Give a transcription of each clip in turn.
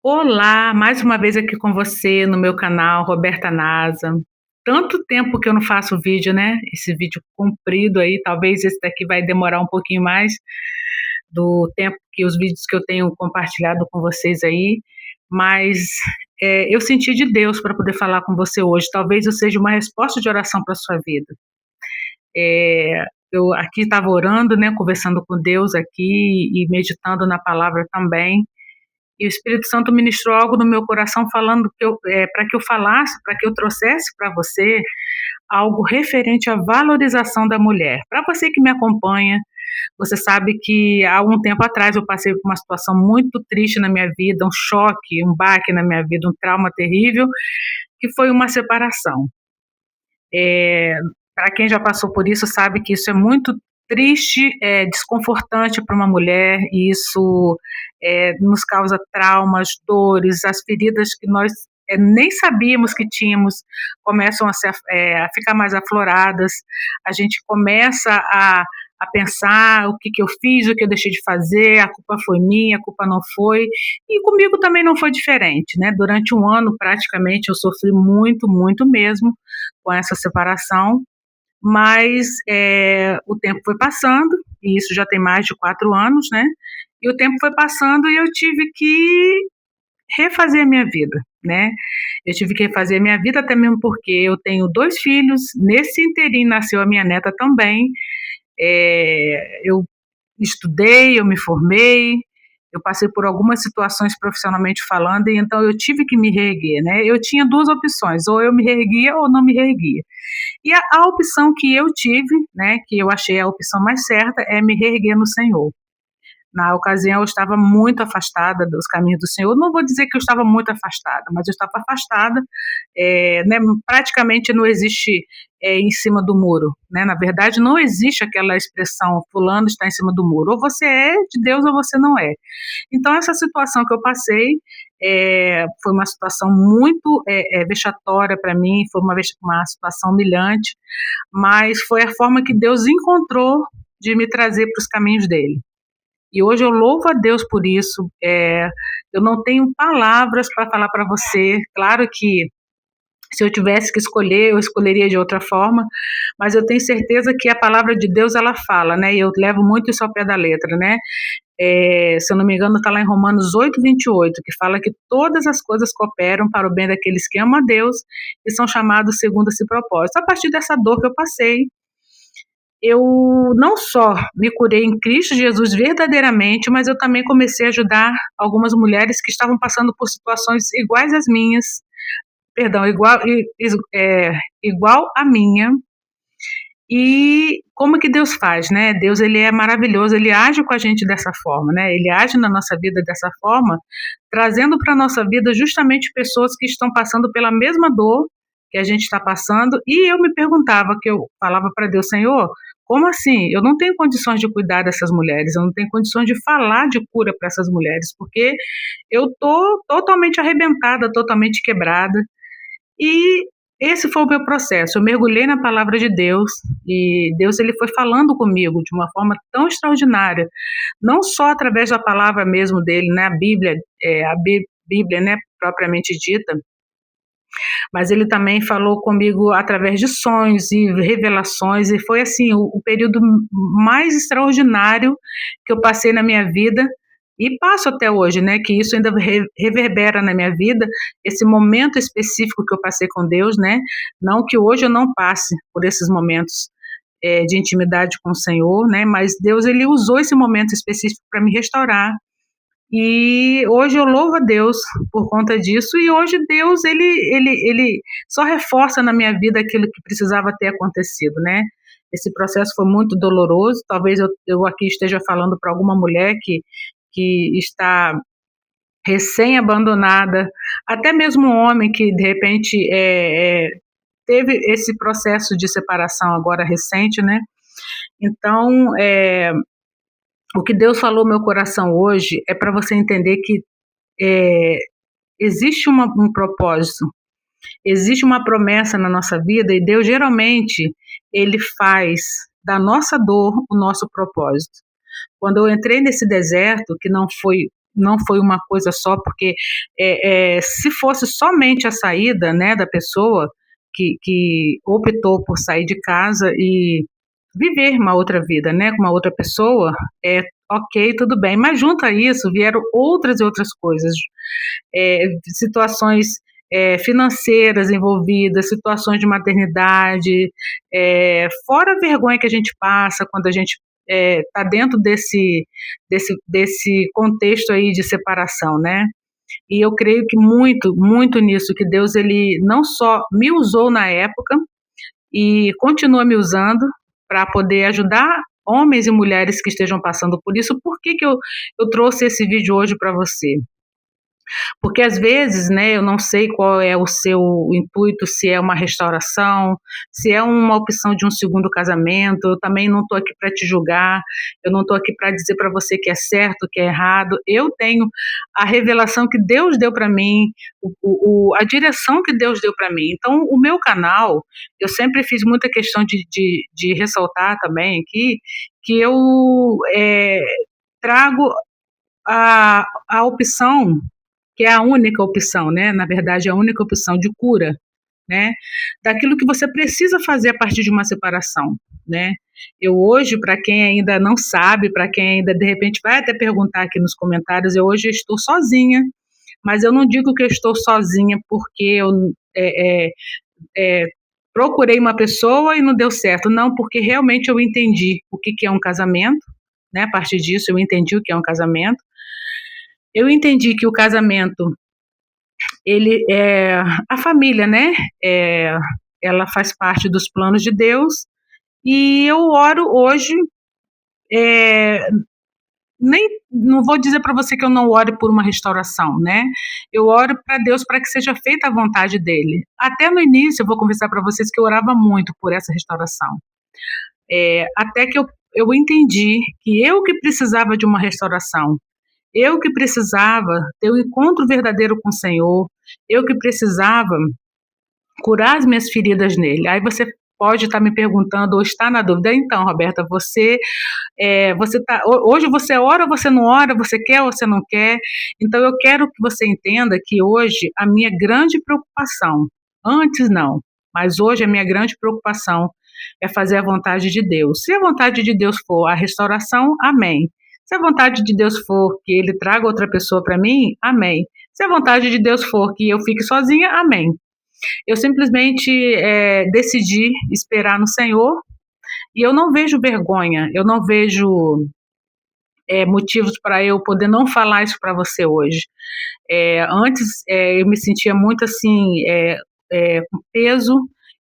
Olá, mais uma vez aqui com você no meu canal Roberta Nasa. Tanto tempo que eu não faço vídeo, né? Esse vídeo comprido aí, talvez esse daqui vai demorar um pouquinho mais do tempo que os vídeos que eu tenho compartilhado com vocês aí, mas eu senti de Deus para poder falar com você hoje. Talvez eu seja uma resposta de oração para sua vida. Eu aqui estava orando, né? Conversando com Deus aqui e meditando na palavra também. E o Espírito Santo ministrou algo no meu coração falando que para que eu falasse, para que eu trouxesse para você algo referente à valorização da mulher. Para você que me acompanha, você sabe que há um tempo atrás eu passei por uma situação muito triste na minha vida, um choque, um baque na minha vida, um trauma terrível, que foi uma separação. Para quem já passou por isso, sabe que isso é muito triste, desconfortante para uma mulher, e isso nos causa traumas, dores, as feridas que nós nem sabíamos que tínhamos começam a ficar mais afloradas, a gente começa a pensar o que eu fiz, o que eu deixei de fazer, a culpa foi minha, a culpa não foi, e comigo também não foi diferente, né? Durante um ano, praticamente, eu sofri muito, muito mesmo com essa separação, mas o tempo foi passando, e isso já tem mais de 4 anos, né? E o tempo foi passando e eu tive que refazer a minha vida, né? Eu tive que refazer a minha vida até mesmo porque eu tenho 2 filhos, nesse interim nasceu a minha neta também, eu estudei, eu me formei, eu passei por algumas situações profissionalmente falando, e então eu tive que me reerguer, né? Eu tinha 2 opções, ou eu me reerguia ou não me reerguia. E a opção que eu tive, né, que eu achei a opção mais certa, é me reerguer no Senhor. Na ocasião, eu estava muito afastada dos caminhos do Senhor. Não vou dizer que eu estava muito afastada, mas eu estava afastada, né, praticamente não existe em cima do muro, né? Na verdade, não existe aquela expressão fulano está em cima do muro. Ou você é de Deus ou você não é. Então, essa situação que eu passei foi uma situação muito vexatória para mim, foi uma situação humilhante, mas foi a forma que Deus encontrou de me trazer para os caminhos dele. E hoje eu louvo a Deus por isso. Eu não tenho palavras para falar para você. Claro que se eu tivesse que escolher, eu escolheria de outra forma, mas eu tenho certeza que a palavra de Deus ela fala, né? E eu levo muito isso ao pé da letra, né? Se eu não me engano, está lá em Romanos 8:28, que fala que todas as coisas cooperam para o bem daqueles que amam a Deus e são chamados segundo esse propósito. A partir dessa dor que eu passei, eu não só me curei em Cristo Jesus verdadeiramente, mas eu também comecei a ajudar algumas mulheres que estavam passando por situações iguais às minhas, perdão, igual à minha. E como que Deus faz, né? Deus ele é maravilhoso, ele age com a gente dessa forma, né? Ele age na nossa vida dessa forma, trazendo para a nossa vida justamente pessoas que estão passando pela mesma dor que a gente está passando. E eu me perguntava, que eu falava para Deus, Senhor, como assim? Eu não tenho condições de cuidar dessas mulheres, eu não tenho condições de falar de cura para essas mulheres, porque eu tô totalmente arrebentada, totalmente quebrada. E esse foi o meu processo. Eu mergulhei na palavra de Deus e Deus ele foi falando comigo de uma forma tão extraordinária, não só através da palavra mesmo dele, né, Bíblia, né, propriamente dita, mas ele também falou comigo através de sonhos e revelações, e foi assim o período mais extraordinário que eu passei na minha vida e passo até hoje, né, que isso ainda reverbera na minha vida, esse momento específico que eu passei com Deus, né, não que hoje eu não passe por esses momentos de intimidade com o Senhor, né, mas Deus ele usou esse momento específico para me restaurar, e hoje eu louvo a Deus por conta disso, e hoje Deus ele só reforça na minha vida aquilo que precisava ter acontecido, né? Esse processo foi muito doloroso, talvez eu aqui esteja falando para alguma mulher que está recém-abandonada, até mesmo um homem que de repente teve esse processo de separação agora recente, né? Então, o que Deus falou no meu coração hoje é para você entender que é, existe um propósito, existe uma promessa na nossa vida e Deus geralmente ele faz da nossa dor o nosso propósito. Quando eu entrei nesse deserto, que não foi não foi uma coisa só, porque se fosse somente a saída, né, da pessoa que optou por sair de casa e viver uma outra vida, né, com uma outra pessoa, ok, tudo bem. Mas junto a isso vieram outras e outras coisas, situações financeiras envolvidas, situações de maternidade, fora a vergonha que a gente passa quando a gente está dentro desse contexto aí de separação, né? E eu creio que muito, muito nisso, que Deus, ele não só me usou na época e continua me usando para poder ajudar homens e mulheres que estejam passando por isso. Por que eu trouxe esse vídeo hoje para você? Porque às vezes, né, eu não sei qual é o seu intuito, se é uma restauração, se é uma opção de um segundo casamento. Eu também não estou aqui para te julgar, eu não estou aqui para dizer para você que é certo, que é errado. Eu tenho a revelação que Deus deu para mim, a direção que Deus deu para mim. Então, o meu canal, eu sempre fiz muita questão de ressaltar também aqui, que eu trago a opção, que é a única opção, né? Na verdade, a única opção de cura, né? Daquilo que você precisa fazer a partir de uma separação, né? Eu hoje, para quem ainda não sabe, para quem ainda de repente vai até perguntar aqui nos comentários, eu hoje estou sozinha, mas eu não digo que eu estou sozinha porque eu procurei uma pessoa e não deu certo, não, porque realmente eu entendi o que é um casamento, né? A partir disso, eu entendi o que é um casamento. Eu entendi que o casamento, ele é a família, né? Ela faz parte dos planos de Deus, e eu oro hoje, nem não vou dizer para você que eu não ore por uma restauração, né? Eu oro para Deus para que seja feita a vontade dele. Até no início, eu vou confessar para vocês que eu orava muito por essa restauração. Até que eu entendi que eu que precisava de uma restauração, eu que precisava ter um encontro verdadeiro com o Senhor, eu que precisava curar as minhas feridas nele. Aí você pode estar me perguntando ou está na dúvida, então, Roberta, hoje você ora ou você não ora, você quer ou você não quer? Então eu quero que você entenda que hoje a minha grande preocupação, antes não, mas hoje a minha grande preocupação é fazer a vontade de Deus. Se a vontade de Deus for a restauração, amém. Se a vontade de Deus for que ele traga outra pessoa para mim, amém. Se a vontade de Deus for que eu fique sozinha, amém. Eu simplesmente decidi esperar no Senhor, e eu não vejo vergonha, eu não vejo motivos para eu poder não falar isso para você hoje. Antes eu me sentia muito assim, com peso,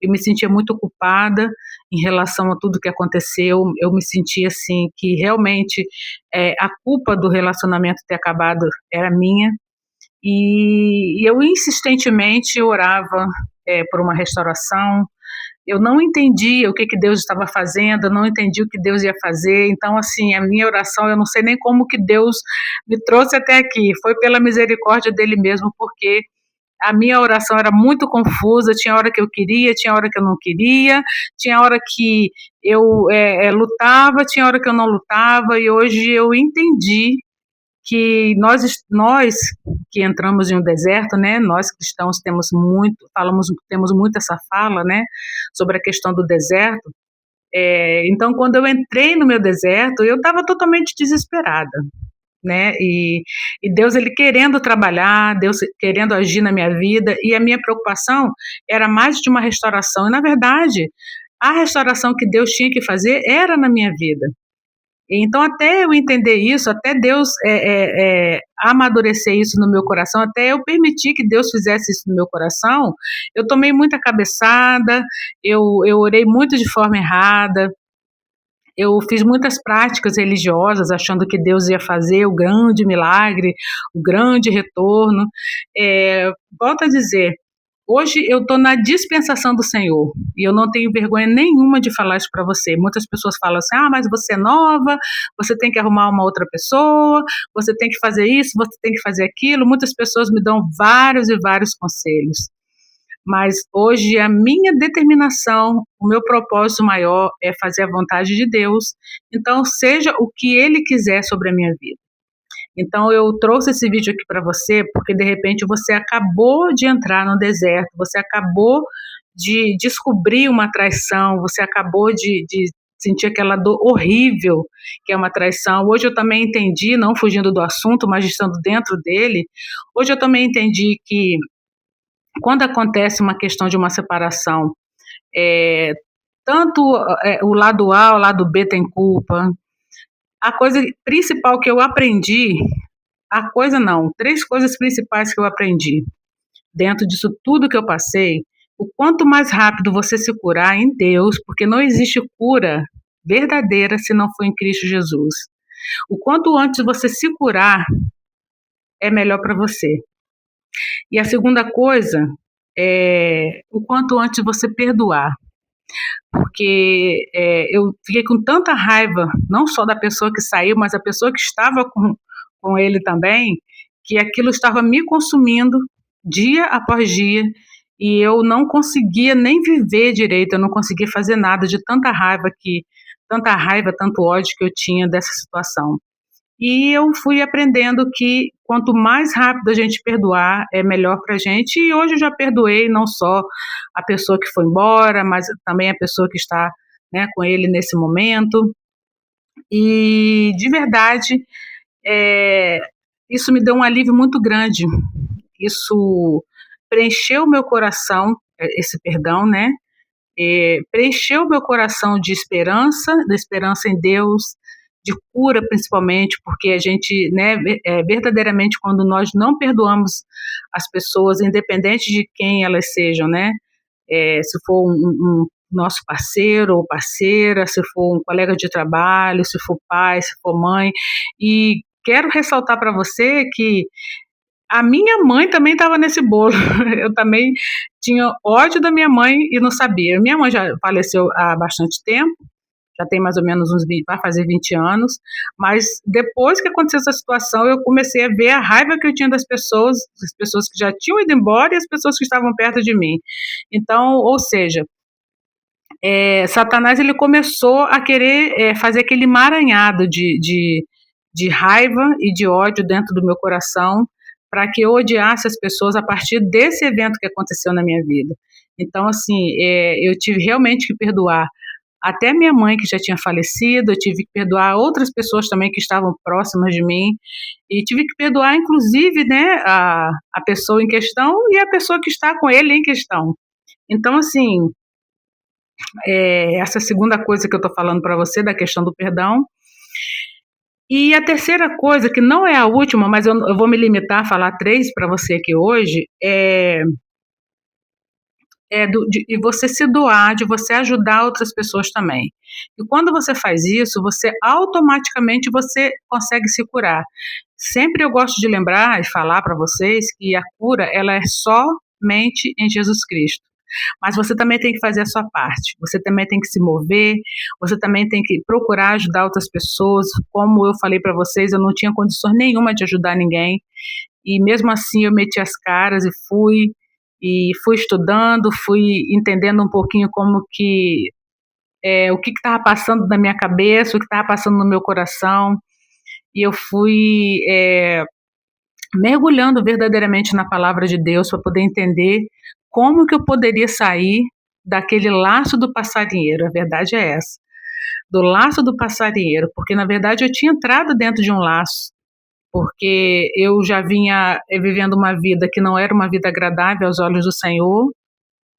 eu me sentia muito culpada em relação a tudo que aconteceu, eu me sentia assim que realmente a culpa do relacionamento ter acabado era minha, e eu insistentemente orava por uma restauração. Eu não entendia o que Deus estava fazendo, eu não entendi o que Deus ia fazer. Então, assim, a minha oração, eu não sei nem como que Deus me trouxe até aqui. Foi pela misericórdia dele mesmo, porque a minha oração era muito confusa. Tinha hora que eu queria, tinha hora que eu não queria, tinha hora que eu lutava, tinha hora que eu não lutava. E hoje eu entendi que nós que entramos em um deserto, né, nós cristãos temos muito essa fala, né, sobre a questão do deserto. Então, quando eu entrei no meu deserto, eu estava totalmente desesperada, né, e Deus, ele querendo trabalhar, Deus querendo agir na minha vida, e a minha preocupação era mais de uma restauração, e na verdade, a restauração que Deus tinha que fazer era na minha vida. Então, até eu entender isso, até Deus amadurecer isso no meu coração, até eu permitir que Deus fizesse isso no meu coração, eu tomei muita cabeçada, eu orei muito de forma errada, eu fiz muitas práticas religiosas achando que Deus ia fazer o grande milagre, o grande retorno. Volto a dizer, hoje eu estou na dispensação do Senhor e eu não tenho vergonha nenhuma de falar isso para você. Muitas pessoas falam assim: ah, mas você é nova, você tem que arrumar uma outra pessoa, você tem que fazer isso, você tem que fazer aquilo. Muitas pessoas me dão vários e vários conselhos. Mas hoje a minha determinação, o meu propósito maior é fazer a vontade de Deus. Então, seja o que Ele quiser sobre a minha vida. Então eu trouxe esse vídeo aqui para você porque de repente você acabou de entrar no deserto, você acabou de descobrir uma traição, você acabou de sentir aquela dor horrível que é uma traição. Hoje eu também entendi, não fugindo do assunto, mas estando dentro dele, hoje eu também entendi que quando acontece uma questão de uma separação, é, tanto o lado A, o lado B tem culpa. A coisa principal que eu aprendi, a coisa não, três coisas principais que eu aprendi dentro disso tudo que eu passei, o quanto mais rápido você se curar em Deus, porque não existe cura verdadeira se não for em Cristo Jesus. O quanto antes você se curar é melhor para você. E a segunda coisa é o quanto antes você perdoar, porque eu fiquei com tanta raiva, não só da pessoa que saiu, mas a pessoa que estava com ele também, que aquilo estava me consumindo dia após dia, e eu não conseguia nem viver direito, eu não conseguia fazer nada de tanta raiva, tanto ódio que eu tinha dessa situação. E eu fui aprendendo que quanto mais rápido a gente perdoar, é melhor para a gente. E hoje eu já perdoei não só a pessoa que foi embora, mas também a pessoa que está, né, com ele nesse momento. E de verdade, é, isso me deu um alívio muito grande. Isso preencheu o meu coração, esse perdão, né? Preencheu meu coração de esperança, da esperança em Deus, de cura principalmente, porque a gente, né, verdadeiramente quando nós não perdoamos as pessoas, independente de quem elas sejam, né, se for um nosso parceiro ou parceira, se for um colega de trabalho, se for pai, se for mãe, e quero ressaltar para você que a minha mãe também estava nesse bolo. Eu também tinha ódio da minha mãe e não sabia. Minha mãe já faleceu há bastante tempo, já tem mais ou menos uns 20, vai fazer 20 anos, mas depois que aconteceu essa situação, eu comecei a ver a raiva que eu tinha das pessoas que já tinham ido embora e as pessoas que estavam perto de mim. Então, ou seja, Satanás ele começou a querer fazer aquele emaranhado de raiva e de ódio dentro do meu coração para que eu odiasse as pessoas a partir desse evento que aconteceu na minha vida. Então, assim, eu tive realmente que perdoar até minha mãe que já tinha falecido, eu tive que perdoar outras pessoas também que estavam próximas de mim, e tive que perdoar, inclusive, né, a pessoa em questão e a pessoa que está com ele em questão. Então, assim, essa segunda coisa que eu estou falando para você, da questão do perdão. E a terceira coisa, que não é a última, mas eu vou me limitar a falar três para você aqui hoje, de você se doar, de você ajudar outras pessoas também. E quando você faz isso, você automaticamente você consegue se curar. Sempre eu gosto de lembrar e falar para vocês que a cura ela é somente em Jesus Cristo. Mas você também tem que fazer a sua parte. Você também tem que se mover, você também tem que procurar ajudar outras pessoas. Como eu falei para vocês, eu não tinha condições nenhuma de ajudar ninguém. E mesmo assim eu meti as caras e fui estudando, fui entendendo um pouquinho como que o que estava passando na minha cabeça, o que estava passando no meu coração, e eu fui mergulhando verdadeiramente na palavra de Deus para poder entender como que eu poderia sair daquele laço do passarinheiro. A verdade é essa, do laço do passarinheiro, porque na verdade eu tinha entrado dentro de um laço, porque eu já vinha vivendo uma vida que não era uma vida agradável aos olhos do Senhor,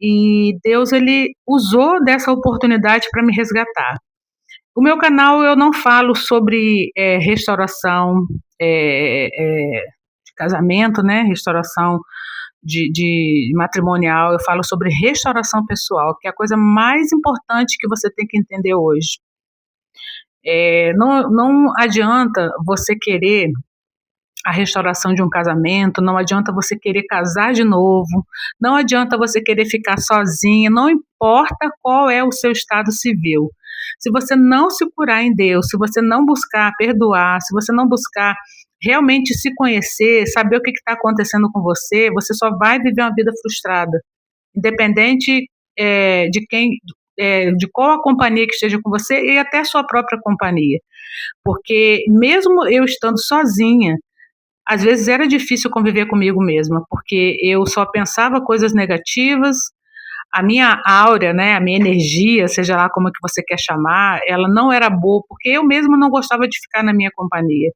e Deus ele usou dessa oportunidade para me resgatar. O meu canal eu não falo sobre restauração de casamento, né? Restauração de matrimonial. Eu falo sobre restauração pessoal, que é a coisa mais importante que você tem que entender hoje. Não adianta você querer a restauração de um casamento, não adianta você querer casar de novo, não adianta você querer ficar sozinha, não importa qual é o seu estado civil. Se você não se curar em Deus, se você não buscar perdoar, se você não buscar realmente se conhecer, saber o que está acontecendo com você, você só vai viver uma vida frustrada, independente de qual a companhia que esteja com você e até a sua própria companhia. Porque mesmo eu estando sozinha, às vezes era difícil conviver comigo mesma, porque eu só pensava coisas negativas, a minha áurea, né, a minha energia, seja lá como é que você quer chamar, ela não era boa, porque eu mesma não gostava de ficar na minha companhia.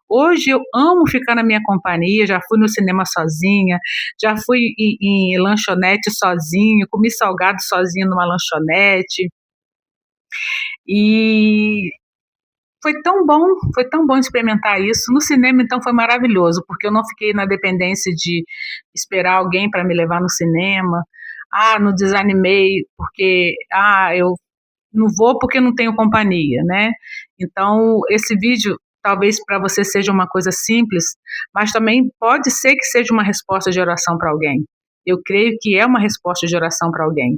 Hoje eu amo ficar na minha companhia, já fui no cinema sozinha, já fui em lanchonete sozinho, comi salgado sozinho numa lanchonete, e foi tão bom experimentar isso. No cinema, então, foi maravilhoso, porque eu não fiquei na dependência de esperar alguém para me levar no cinema. Ah, não desanimei porque, eu não vou porque não tenho companhia, né? Então, esse vídeo talvez para você seja uma coisa simples, mas também pode ser que seja uma resposta de oração para alguém. Eu creio que é uma resposta de oração para alguém.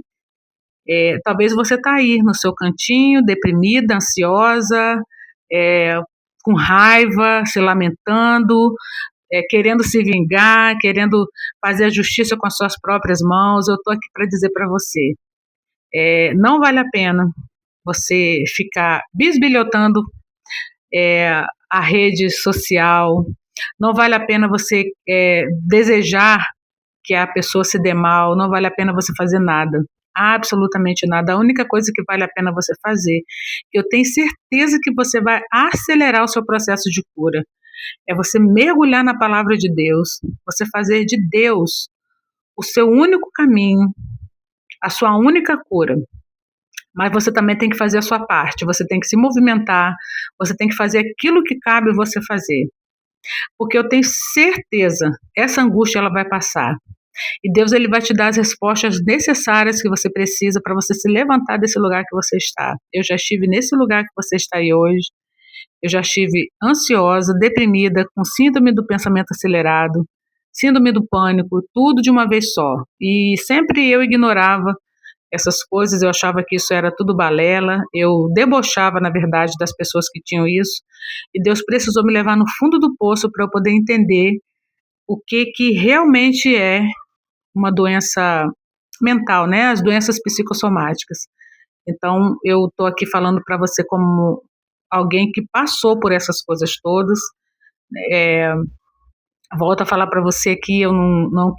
Talvez você está aí no seu cantinho, deprimida, ansiosa, é, com raiva, se lamentando, querendo se vingar, querendo fazer a justiça com as suas próprias mãos. Eu estou aqui para dizer para você, não vale a pena você ficar bisbilhotando a rede social, não vale a pena você desejar que a pessoa se dê mal, não vale a pena você fazer nada, absolutamente nada. A única coisa que vale a pena você fazer, eu tenho certeza que você vai acelerar o seu processo de cura, é você mergulhar na palavra de Deus, você fazer de Deus o seu único caminho, a sua única cura. Mas você também tem que fazer a sua parte, você tem que se movimentar, você tem que fazer aquilo que cabe você fazer. Porque eu tenho certeza, essa angústia ela vai passar. E Deus ele vai te dar as respostas necessárias que você precisa para você se levantar desse lugar que você está. Eu já estive nesse lugar que você está aí hoje. Eu já estive ansiosa, deprimida, com síndrome do pensamento acelerado, síndrome do pânico, tudo de uma vez só. E sempre eu ignorava essas coisas, eu achava que isso era tudo balela, eu debochava, na verdade, das pessoas que tinham isso. E Deus precisou me levar no fundo do poço para eu poder entender o que realmente é uma doença mental, né? As doenças psicossomáticas. Então, eu estou aqui falando para você como alguém que passou por essas coisas todas. Volto a falar para você que eu não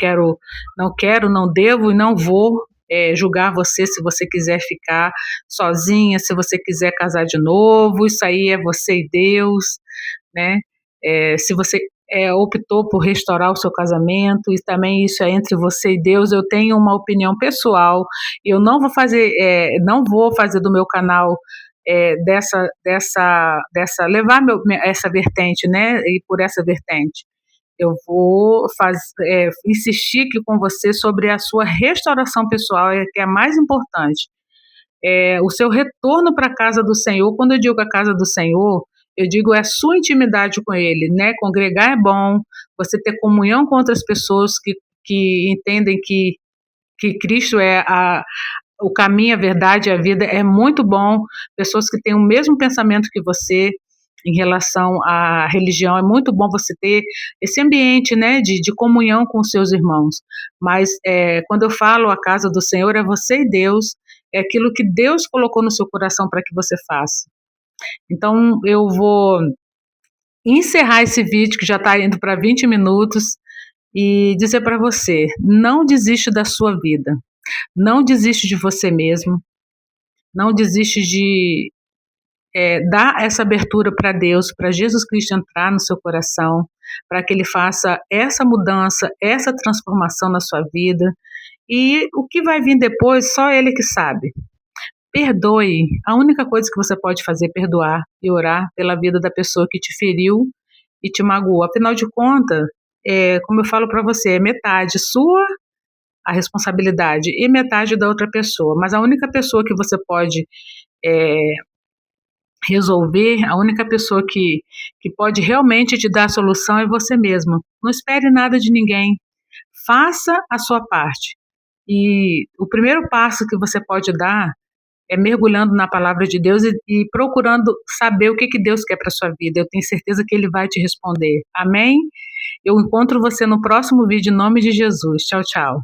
devo e não vou julgar você se você quiser ficar sozinha, se você quiser casar de novo, isso aí é você e Deus, né? Se você optou por restaurar o seu casamento, e também isso é entre você e Deus. Eu tenho uma opinião pessoal, eu não vou fazer do meu canal levar essa vertente, né? E por essa vertente. Eu vou insistir aqui com você sobre a sua restauração pessoal, que é a mais importante. O seu retorno para a casa do Senhor. Quando eu digo a casa do Senhor, eu digo a sua intimidade com Ele, né? Congregar é bom, você ter comunhão com outras pessoas que entendem que Cristo é o caminho, a verdade e a vida, é muito bom. Pessoas que têm o mesmo pensamento que você em relação à religião, é muito bom você ter esse ambiente, né, de comunhão com os seus irmãos. Mas quando eu falo a casa do Senhor, é você e Deus, é aquilo que Deus colocou no seu coração para que você faça. Então, eu vou encerrar esse vídeo, que já está indo para 20 minutos, e dizer para você, não desiste da sua vida, não desiste de você mesmo, não desiste de dar essa abertura para Deus, para Jesus Cristo entrar no seu coração, para que Ele faça essa mudança, essa transformação na sua vida, e o que vai vir depois, só Ele que sabe. Perdoe, a única coisa que você pode fazer é perdoar e orar pela vida da pessoa que te feriu e te magoou. Afinal de contas, como eu falo para você, é metade sua a responsabilidade e metade da outra pessoa, mas a única pessoa que você pode resolver, a única pessoa que pode realmente te dar a solução é você mesmo. Não espere nada de ninguém, faça a sua parte. E o primeiro passo que você pode dar é mergulhando na palavra de Deus e procurando saber o que Deus quer para a sua vida. Eu tenho certeza que Ele vai te responder. Amém? Eu encontro você no próximo vídeo em nome de Jesus. Tchau, tchau.